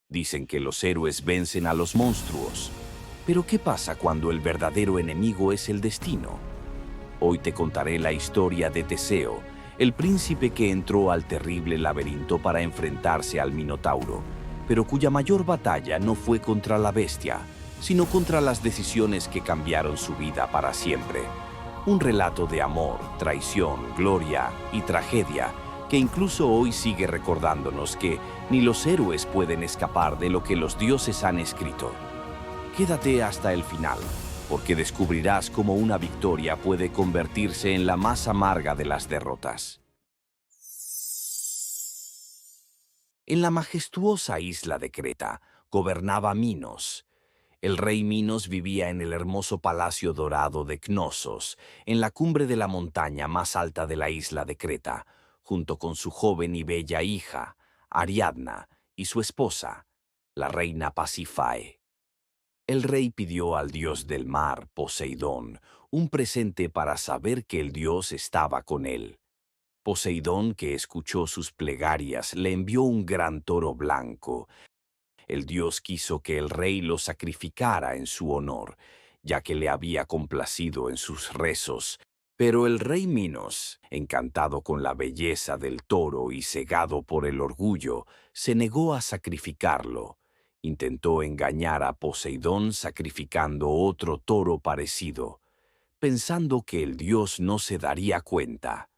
Dicen que los héroes vencen a los monstruos. Pero ¿qué pasa cuando el verdadero enemigo es el destino? Hoy te contaré la historia de Teseo, el príncipe que entró al terrible laberinto para enfrentarse al Minotauro, pero cuya mayor batalla no fue contra la bestia, sino contra las decisiones que cambiaron su vida para siempre. Un relato de amor, traición, gloria y tragedia que incluso hoy sigue recordándonos que ni los héroes pueden escapar de lo que los dioses han escrito. Quédate hasta el final, porque descubrirás cómo una victoria puede convertirse en la más amarga de las derrotas. En la majestuosa isla de Creta gobernaba Minos. El rey Minos vivía en el hermoso palacio dorado de Cnosos, en la cumbre de la montaña más alta de la isla de Creta, junto con su joven y bella hija, Ariadna, y su esposa, la reina Pasífae. El rey pidió al dios del mar, Poseidón, un presente para saber que el dios estaba con él. Poseidón, que escuchó sus plegarias, le envió un gran toro blanco. El dios quiso que el rey lo sacrificara en su honor, ya que le había complacido en sus rezos. Pero el rey Minos, encantado con la belleza del toro y cegado por el orgullo, se negó a sacrificarlo. Intentó engañar a Poseidón sacrificando otro toro parecido, pensando que el dios no se daría cuenta.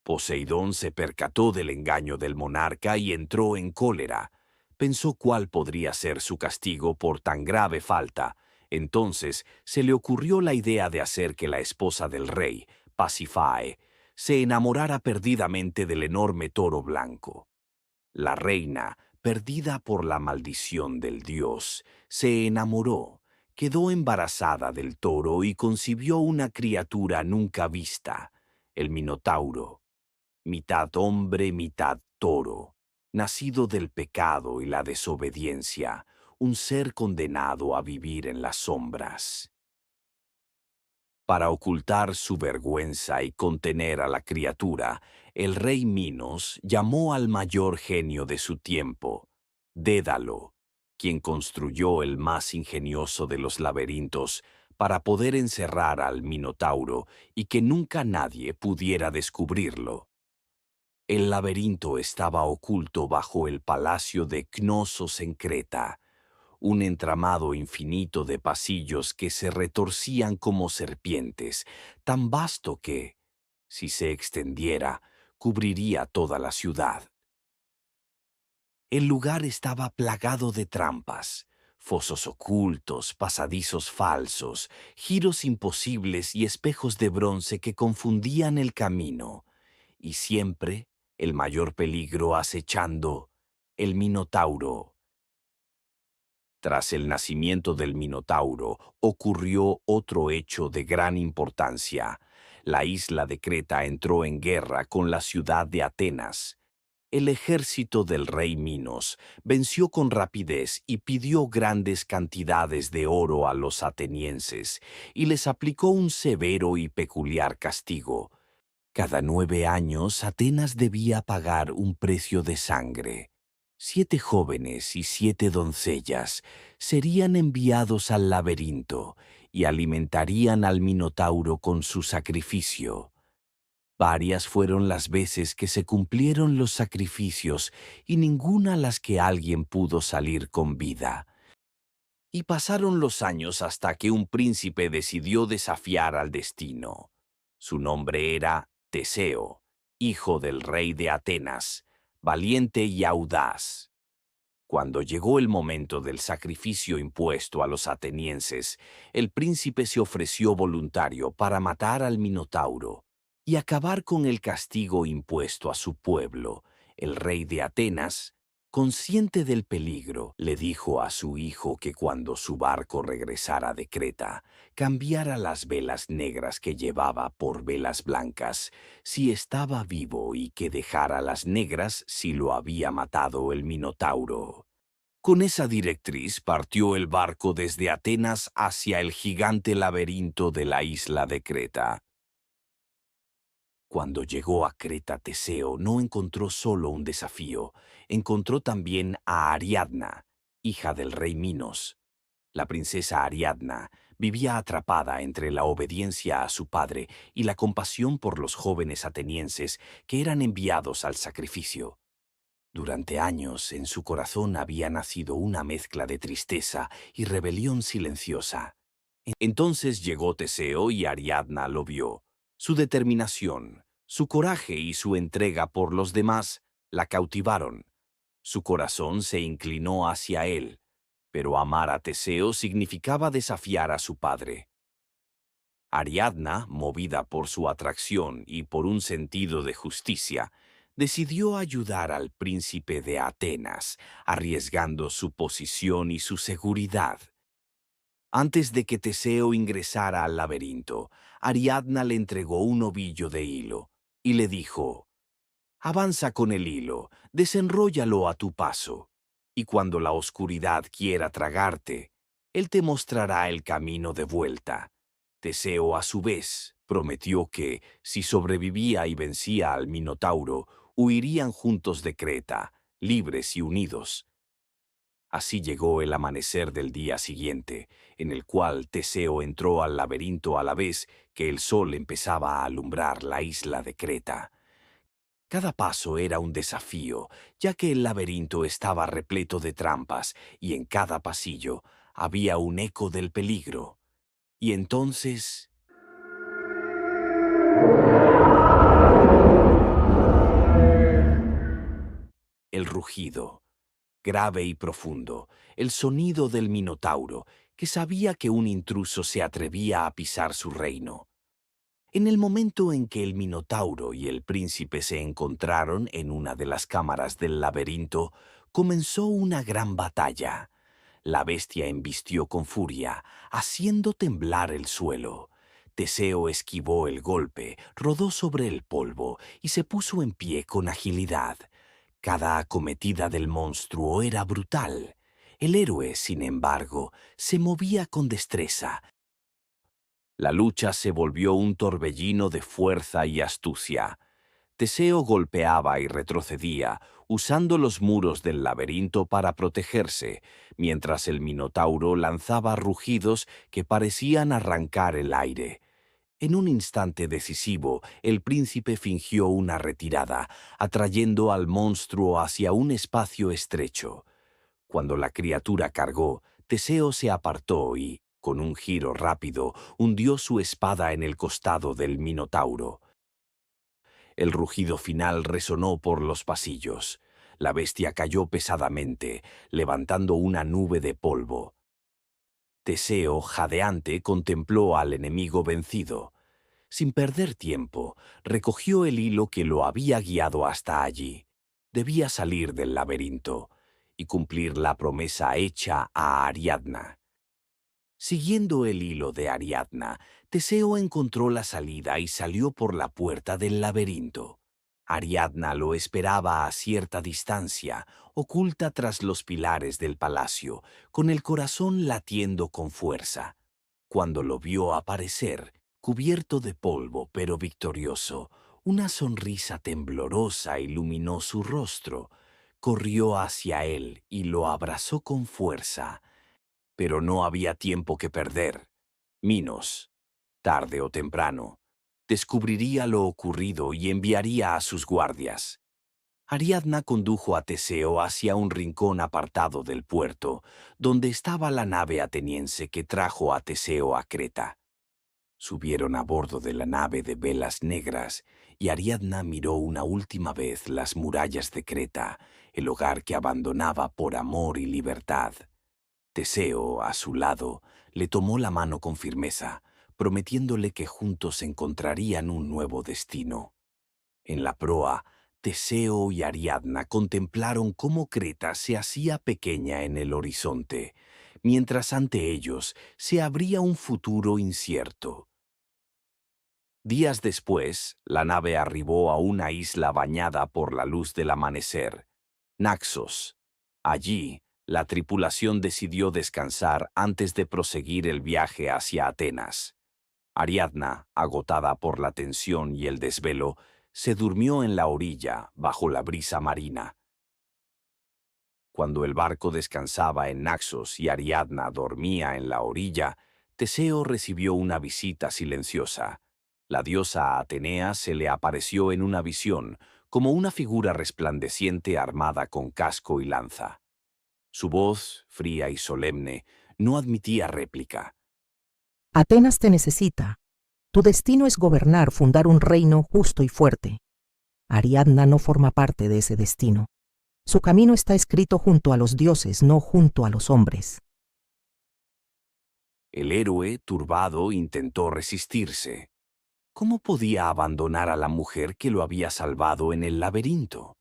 Poseidón se percató del engaño del monarca y entró en cólera. Pensó cuál podría ser su castigo por tan grave falta. Entonces se le ocurrió la idea de hacer que la esposa del rey, Pasífae, se enamorara perdidamente del enorme toro blanco. La reina, perdida por la maldición del dios, se enamoró, quedó embarazada del toro y concibió una criatura nunca vista, el Minotauro, mitad hombre, mitad toro, nacido del pecado y la desobediencia, un ser condenado a vivir en las sombras. Para ocultar su vergüenza y contener a la criatura, el rey Minos llamó al mayor genio de su tiempo, Dédalo, quien construyó el más ingenioso de los laberintos para poder encerrar al Minotauro y que nunca nadie pudiera descubrirlo. El laberinto estaba oculto bajo el palacio de Cnosos en Creta, un entramado infinito de pasillos que se retorcían como serpientes, tan vasto que, si se extendiera, cubriría toda la ciudad. El lugar estaba plagado de trampas, fosos ocultos, pasadizos falsos, giros imposibles y espejos de bronce que confundían el camino, y siempre el mayor peligro acechando, el Minotauro. Tras el nacimiento del Minotauro, ocurrió otro hecho de gran importancia. La isla de Creta entró en guerra con la ciudad de Atenas. El ejército del rey Minos venció con rapidez y pidió grandes cantidades de oro a los atenienses, y les aplicó un severo y peculiar castigo. Cada 9 años Atenas debía pagar un precio de sangre. 7 jóvenes y 7 doncellas serían enviados al laberinto y alimentarían al Minotauro con su sacrificio. Varias fueron las veces que se cumplieron los sacrificios y ninguna las que alguien pudo salir con vida. Y pasaron los años hasta que un príncipe decidió desafiar al destino. Su nombre era Teseo, hijo del rey de Atenas, valiente y audaz. Cuando llegó el momento del sacrificio impuesto a los atenienses, el príncipe se ofreció voluntario para matar al Minotauro y acabar con el castigo impuesto a su pueblo. El rey de Atenas, consciente del peligro, le dijo a su hijo que cuando su barco regresara de Creta, cambiara las velas negras que llevaba por velas blancas si estaba vivo y que dejara las negras si lo había matado el Minotauro. Con esa directriz partió el barco desde Atenas hacia el gigante laberinto de la isla de Creta. Cuando llegó a Creta, Teseo no encontró solo un desafío, encontró también a Ariadna, hija del rey Minos. La princesa Ariadna vivía atrapada entre la obediencia a su padre y la compasión por los jóvenes atenienses que eran enviados al sacrificio. Durante años en su corazón había nacido una mezcla de tristeza y rebelión silenciosa. Entonces llegó Teseo y Ariadna lo vio. Su determinación, su coraje y su entrega por los demás la cautivaron. Su corazón se inclinó hacia él, pero amar a Teseo significaba desafiar a su padre. Ariadna, movida por su atracción y por un sentido de justicia, decidió ayudar al príncipe de Atenas, arriesgando su posición y su seguridad. Antes de que Teseo ingresara al laberinto, Ariadna le entregó un ovillo de hilo y le dijo: «Avanza con el hilo, desenróllalo a tu paso, y cuando la oscuridad quiera tragarte, él te mostrará el camino de vuelta». Teseo, a su vez, prometió que, si sobrevivía y vencía al Minotauro, huirían juntos de Creta, libres y unidos. Así llegó el amanecer del día siguiente, en el cual Teseo entró al laberinto a la vez que el sol empezaba a alumbrar la isla de Creta. Cada paso era un desafío, ya que el laberinto estaba repleto de trampas y en cada pasillo había un eco del peligro. Y entonces, el rugido, grave y profundo, el sonido del Minotauro, que sabía que un intruso se atrevía a pisar su reino. En el momento en que el Minotauro y el príncipe se encontraron en una de las cámaras del laberinto, comenzó una gran batalla. La bestia embistió con furia, haciendo temblar el suelo. Teseo esquivó el golpe, rodó sobre el polvo y se puso en pie con agilidad. Cada acometida del monstruo era brutal. El héroe, sin embargo, se movía con destreza. La lucha se volvió un torbellino de fuerza y astucia. Teseo golpeaba y retrocedía, usando los muros del laberinto para protegerse, mientras el Minotauro lanzaba rugidos que parecían arrancar el aire. En un instante decisivo, el príncipe fingió una retirada, atrayendo al monstruo hacia un espacio estrecho. Cuando la criatura cargó, Teseo se apartó y, con un giro rápido, hundió su espada en el costado del Minotauro. El rugido final resonó por los pasillos. La bestia cayó pesadamente, levantando una nube de polvo. Teseo, jadeante, contempló al enemigo vencido. Sin perder tiempo, recogió el hilo que lo había guiado hasta allí. Debía salir del laberinto y cumplir la promesa hecha a Ariadna. Siguiendo el hilo de Ariadna, Teseo encontró la salida y salió por la puerta del laberinto. Ariadna lo esperaba a cierta distancia, oculta tras los pilares del palacio, con el corazón latiendo con fuerza. Cuando lo vio aparecer, cubierto de polvo pero victorioso, una sonrisa temblorosa iluminó su rostro. Corrió hacia él y lo abrazó con fuerza. Pero no había tiempo que perder. Minos, tarde o temprano, descubriría lo ocurrido y enviaría a sus guardias. Ariadna condujo a Teseo hacia un rincón apartado del puerto, donde estaba la nave ateniense que trajo a Teseo a Creta. Subieron a bordo de la nave de velas negras y Ariadna miró una última vez las murallas de Creta, el hogar que abandonaba por amor y libertad. Teseo, a su lado, le tomó la mano con firmeza, prometiéndole que juntos encontrarían un nuevo destino. En la proa, Teseo y Ariadna contemplaron cómo Creta se hacía pequeña en el horizonte, mientras ante ellos se abría un futuro incierto. Días después, la nave arribó a una isla bañada por la luz del amanecer, Naxos. Allí, la tripulación decidió descansar antes de proseguir el viaje hacia Atenas. Ariadna, agotada por la tensión y el desvelo, se durmió en la orilla bajo la brisa marina. Cuando el barco descansaba en Naxos y Ariadna dormía en la orilla, Teseo recibió una visita silenciosa. La diosa Atenea se le apareció en una visión, como una figura resplandeciente armada con casco y lanza. Su voz, fría y solemne, no admitía réplica. Atenas te necesita. Tu destino es gobernar, fundar un reino justo y fuerte. Ariadna no forma parte de ese destino. Su camino está escrito junto a los dioses, no junto a los hombres. El héroe, turbado, intentó resistirse. ¿Cómo podía abandonar a la mujer que lo había salvado en el laberinto?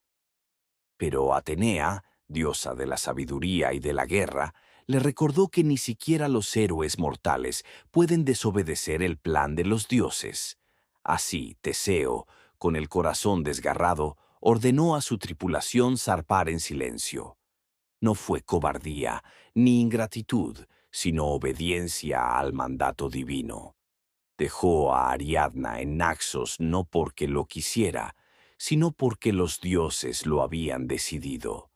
Pero Atenea, diosa de la sabiduría y de la guerra, le recordó que ni siquiera los héroes mortales pueden desobedecer el plan de los dioses. Así, Teseo, con el corazón desgarrado, ordenó a su tripulación zarpar en silencio. No fue cobardía ni ingratitud, sino obediencia al mandato divino. Dejó a Ariadna en Naxos no porque lo quisiera, sino porque los dioses lo habían decidido.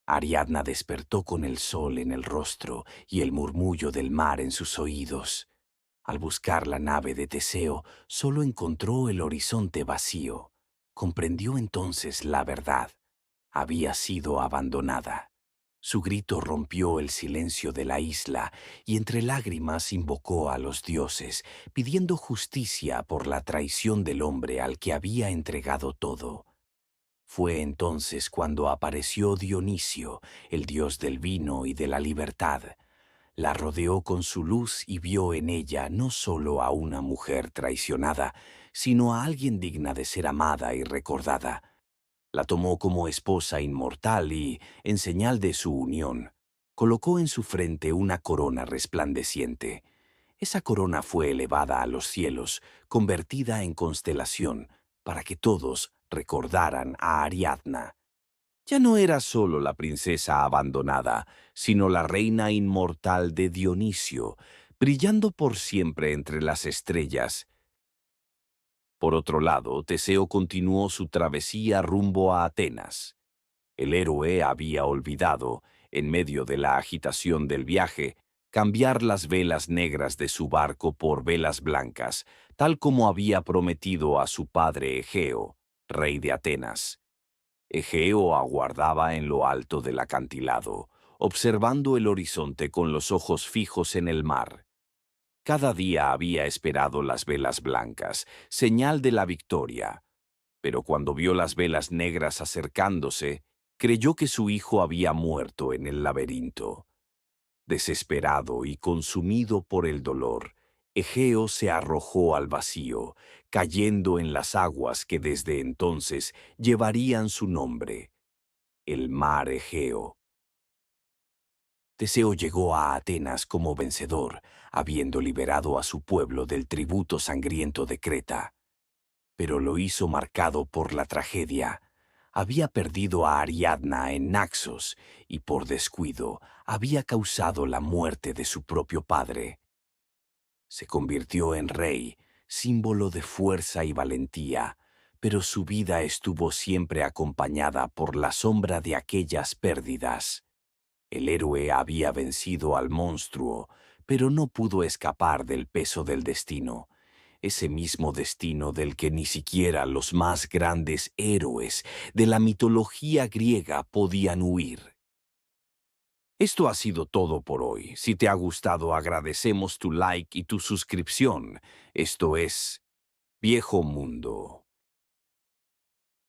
Ariadna despertó con el sol en el rostro y el murmullo del mar en sus oídos. Al buscar la nave de Teseo, solo encontró el horizonte vacío. Comprendió entonces la verdad. Había sido abandonada. Su grito rompió el silencio de la isla y entre lágrimas invocó a los dioses, pidiendo justicia por la traición del hombre al que había entregado todo. Fue entonces cuando apareció Dionisio, el dios del vino y de la libertad. La rodeó con su luz y vio en ella no solo a una mujer traicionada, sino a alguien digna de ser amada y recordada. La tomó como esposa inmortal y, en señal de su unión, colocó en su frente una corona resplandeciente. Esa corona fue elevada a los cielos, convertida en constelación, para que todos recordaran a Ariadna. Ya no era solo la princesa abandonada, sino la reina inmortal de Dionisio, brillando por siempre entre las estrellas. Por otro lado, Teseo continuó su travesía rumbo a Atenas. El héroe había olvidado, en medio de la agitación del viaje, cambiar las velas negras de su barco por velas blancas, tal como había prometido a su padre Egeo, rey de Atenas. Egeo aguardaba en lo alto del acantilado, observando el horizonte con los ojos fijos en el mar. Cada día había esperado las velas blancas, señal de la victoria. Pero cuando vio las velas negras acercándose, creyó que su hijo había muerto en el laberinto. Desesperado y consumido por el dolor, Egeo se arrojó al vacío, cayendo en las aguas que desde entonces llevarían su nombre, el mar Egeo. Teseo llegó a Atenas como vencedor, habiendo liberado a su pueblo del tributo sangriento de Creta. Pero lo hizo marcado por la tragedia. Había perdido a Ariadna en Naxos y por descuido había causado la muerte de su propio padre. Se convirtió en rey, símbolo de fuerza y valentía, pero su vida estuvo siempre acompañada por la sombra de aquellas pérdidas. El héroe había vencido al monstruo, pero no pudo escapar del peso del destino, ese mismo destino del que ni siquiera los más grandes héroes de la mitología griega podían huir. Esto ha sido todo por hoy. Si te ha gustado, agradecemos tu like y tu suscripción. Esto es Viejo Mundo.